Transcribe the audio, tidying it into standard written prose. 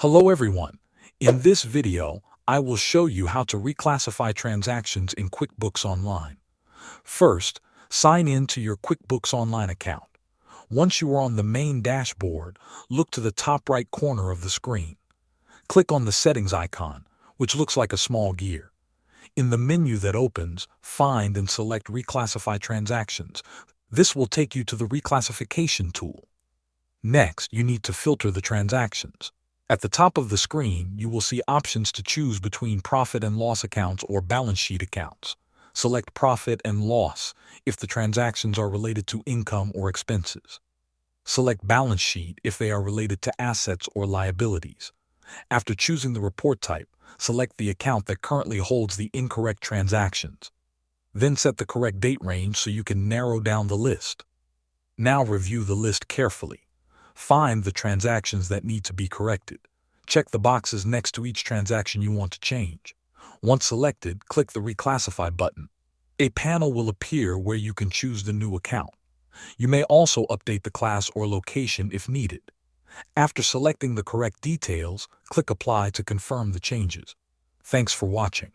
Hello everyone. In this video, I will show you how to reclassify transactions in QuickBooks Online. First, sign in to your QuickBooks Online account. Once you are on the main dashboard, look to the top right corner of the screen. Click on the settings icon, which looks like a small gear. In the menu that opens, find and select Reclassify Transactions. This will take you to the Reclassification tool. Next, you need to filter the transactions. At the top of the screen, you will see options to choose between profit and loss accounts or balance sheet accounts. Select profit and loss if the transactions are related to income or expenses. Select balance sheet if they are related to assets or liabilities. After choosing the report type, select the account that currently holds the incorrect transactions. Then set the correct date range so you can narrow down the list. Now review the list carefully. Find the transactions that need to be corrected. Check the boxes next to each transaction you want to change. Once selected, click the Reclassify button. A panel will appear where you can choose the new account. You may also update the class or location if needed. After selecting the correct details, click Apply to confirm the changes. Thanks for watching.